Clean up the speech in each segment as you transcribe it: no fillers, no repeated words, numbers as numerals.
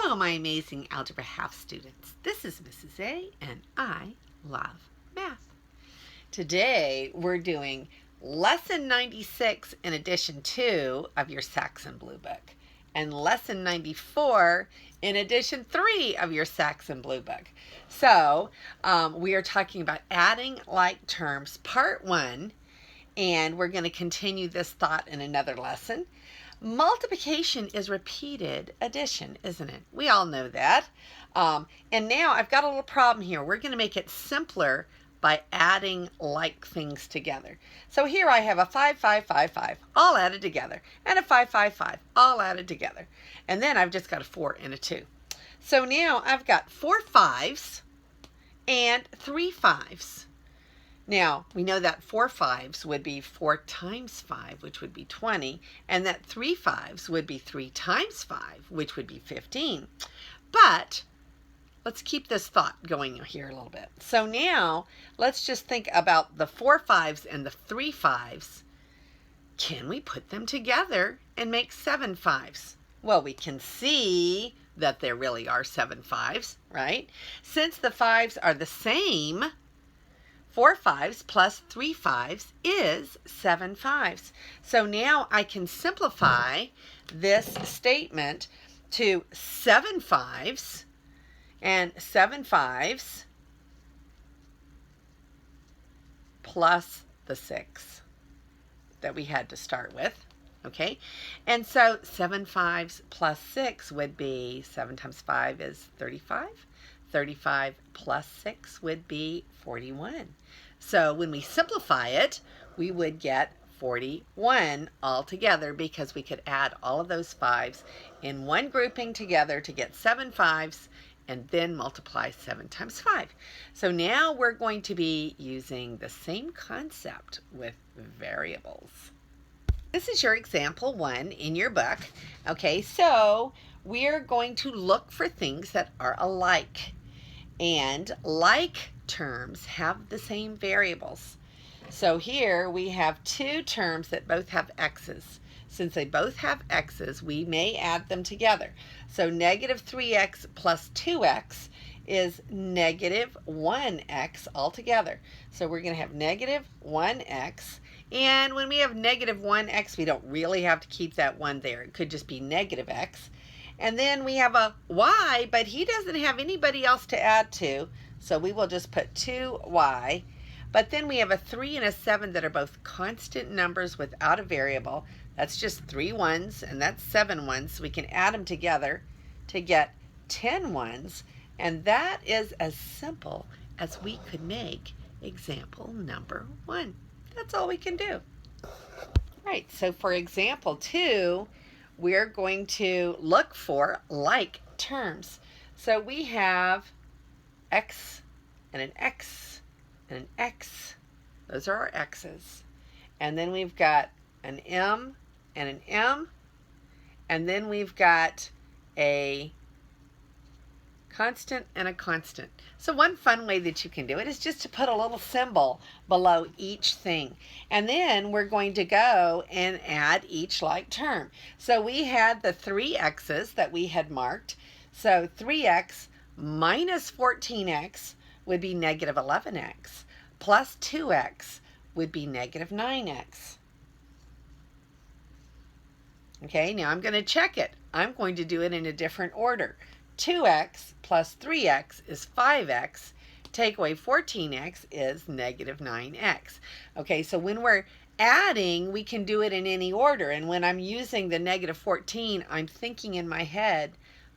Hello, my amazing Algebra Half students. This is Mrs. A, and I love math. Today, we're doing Lesson 96 in Edition 2 of your Saxon Blue Book, and Lesson 94 in Edition 3 of your Saxon Blue Book. So, we are talking about adding like terms, Part 1, and we're going to continue this thought in another lesson. Multiplication is repeated addition, isn't it? We all know that. And now I've got a little problem here. We're going to make it simpler by adding like things together. So here I have a 5, 5, 5, 5, all added together, and a 5, 5, 5, all added together. And then I've just got a 4 and a 2. So now I've got 4 5s and 3 5s. Now, we know that 4 5s would be 4 times 5, which would be 20, and that 3 5s would be 3 times 5, which would be 15. But let's keep this thought going here a little bit. So now, let's just think about the 4 5s and the 3 5s. Can we put them together and make 7 5s? Well, we can see that there really are 7 5s, right? Since the 5s are the same, 4 5s plus 3 5s is 7 5s. So now I can simplify this statement to 7 5s and 7 5s plus the 6 that we had to start with. Okay, and so 7 5s plus 6 would be 7 times 5 is 35. 35 plus 6 would be 41. So when we simplify it, we would get 41 altogether because we could add all of those 5s in one grouping together to get 7 5s and then multiply 7 times 5. So now we're going to be using the same concept with variables. This is your example 1 in your book. Okay, so we're going to look for things that are alike. And like terms have the same variables. So here we have 2 terms that both have x's. Since they both have x's, we may add them together. So negative 3x plus 2x is negative 1x altogether. So we're going to have negative 1x. And when we have negative 1x, we don't really have to keep that 1 there. It could just be negative x. And then we have a y, but he doesn't have anybody else to add to, so we will just put 2y. But then we have a 3 and a 7 that are both constant numbers without a variable. That's just 3 1s, and that's 7 1s. So we can add them together to get 10 1s, and that is as simple as we could make example number 1. That's all we can do. Right, so for example 2, we're going to look for like terms. So we have x and an x and an x. Those are our x's. And then we've got an m and an m. And then we've got a constant and a constant. So one fun way that you can do it is just to put a little symbol below each thing. And then we're going to go and add each like term. So we had the 3 x's that we had marked. So 3x minus 14x would be negative 11x. Plus 2x would be negative 9x. Okay, now I'm going to check it. I'm going to do it in a different order. 2x plus 3x is 5x. Take away 14x is negative 9x. Okay, so when we're adding, we can do it in any order. And when I'm using the negative 14, I'm thinking in my head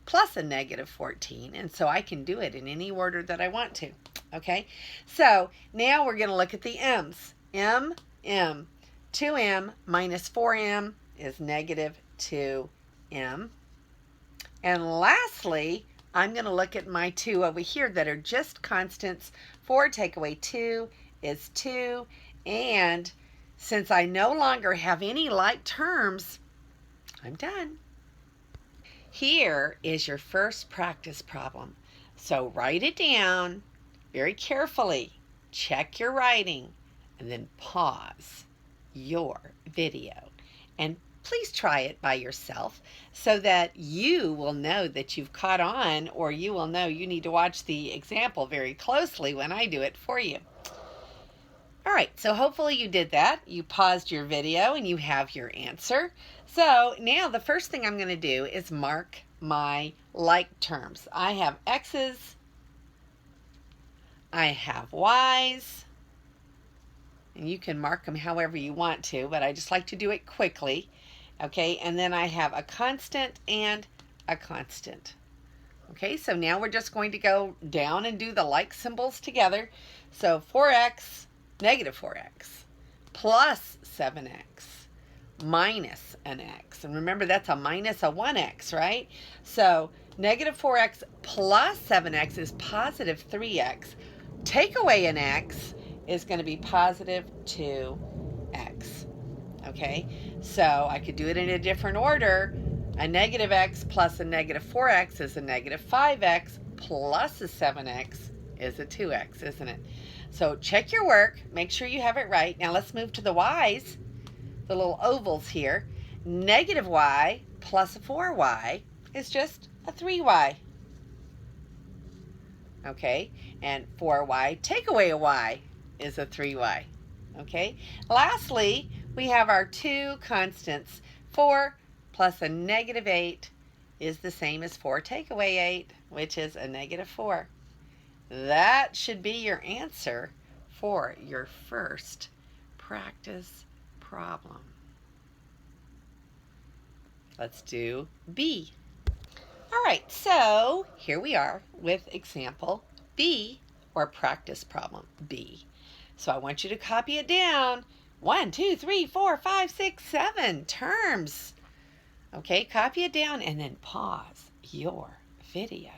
plus a negative 14. And so I can do it in any order that I want to. Okay, so now we're going to look at the m's. M. 2m minus 4m is negative 2m. And lastly, I'm going to look at my 2 over here that are just constants. 4 take away 2 is 2. And since I no longer have any like terms, I'm done. Here is your first practice problem. So write it down very carefully. Check your writing and then pause your video and please try it by yourself so that you will know that you've caught on, or you will know you need to watch the example very closely when I do it for you. All right, so hopefully you did that. You paused your video and you have your answer. So now the first thing I'm going to do is mark my like terms. I have x's, I have y's, and you can mark them however you want to, but I just like to do it quickly. Okay, and then I have a constant and a constant. Okay, so now we're just going to go down and do the like symbols together. So 4x, negative 4x, plus 7x, minus an x. And remember, that's a minus a 1x, right? So negative 4x plus 7x is positive 3x. Take away an x is going to be positive 2x. Okay, so I could do it in a different order. A negative x plus a negative 4x is a negative 5x, plus a 7x is a 2x, isn't it? So check your work, make sure you have it right. Now let's move to the y's, the little ovals here. Negative y plus a 4y is just a 3y. Okay, and 4y, take away a y, is a 3y. Okay, lastly, we have our two constants. 4 plus a negative 8 is the same as 4 take away 8, which is a negative 4. That should be your answer for your first practice problem. Let's do B. All right, so here we are with example B, or practice problem B. So I want you to copy it down. 1, 2, 3, 4, 5, 6, 7 terms. Okay, copy it down and then pause your video.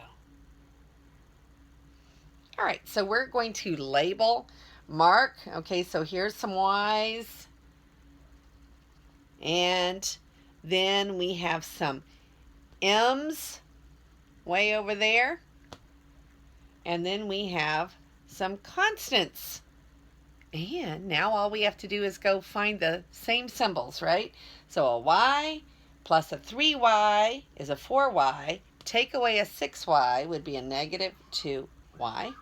All right, so we're going to label, mark. Okay, so here's some y's. And then we have some m's way over there. And then we have some constants. And now all we have to do is go find the same symbols, right? So a y plus a 3y is a 4y. Take away a 6y would be a negative 2y.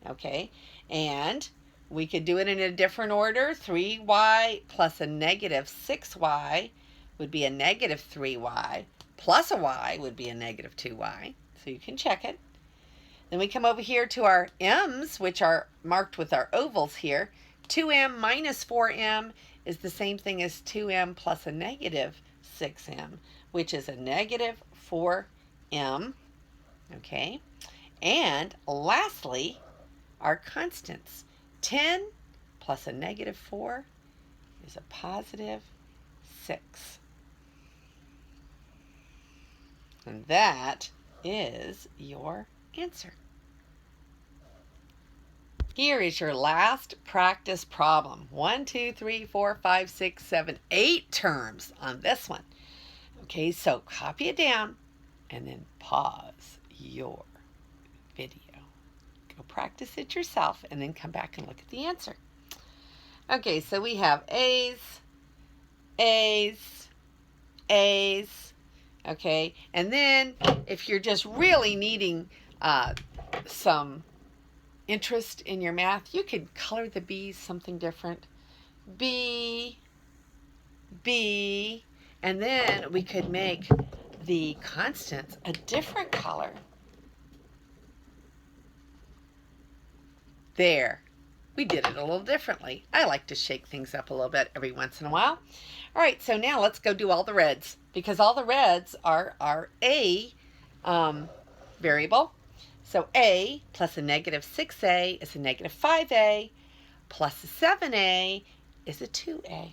Okay, and we could do it in a different order. 3y plus a negative 6y would be a negative 3y. Plus a y would be a negative 2y. So you can check it. Then we come over here to our m's, which are marked with our ovals here. 2m minus 4m is the same thing as 2m plus a negative 6m, which is a negative 4m. Okay, and lastly, our constants. 10 plus a negative 4 is a positive 6. And that is your answer. Here is your last practice problem. 1, 2, 3, 4, 5, 6, 7, 8 terms on this one. Okay, so copy it down and then pause your video. Go practice it yourself and then come back and look at the answer. Okay, so we have A's, A's, A's. Okay, and then if you're just really needing some interest in your math, you could color the B's something different. B, B, and then we could make the constants a different color. There. We did it a little differently. I like to shake things up a little bit every once in a while. All right, so now let's go do all the reds, because all the reds are our A variable. So A plus a negative 6A is a negative 5A, plus a 7A is a 2A.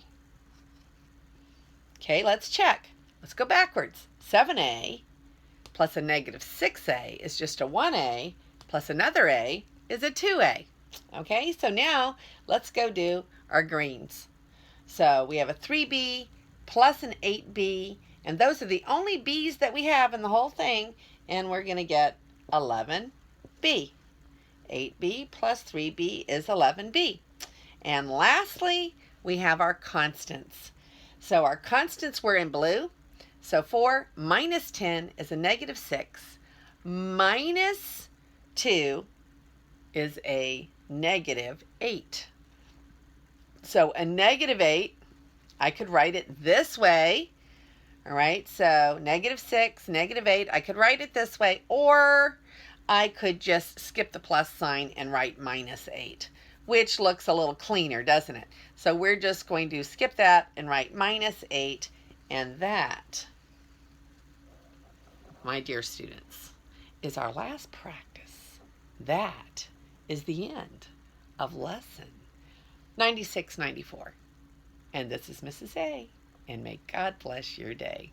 Okay, let's check. Let's go backwards. 7A plus a negative 6A is just a 1A, plus another A is a 2A. Okay, so now let's go do our greens. So we have a 3B plus an 8B, and those are the only B's that we have in the whole thing, and we're going to get 11B. 8B plus 3B is 11B. And lastly, we have our constants. So our constants were in blue. So 4 minus 10 is a negative 6. Minus 2 is a negative 8. So a negative 8, I could write it this way. All right, so negative 6, negative 8, I could write it this way, or I could just skip the plus sign and write minus 8, which looks a little cleaner, doesn't it? So we're just going to skip that and write minus 8, and that, my dear students, is our last practice. That is the end of lesson 96-94. And this is Mrs. A, and may God bless your day.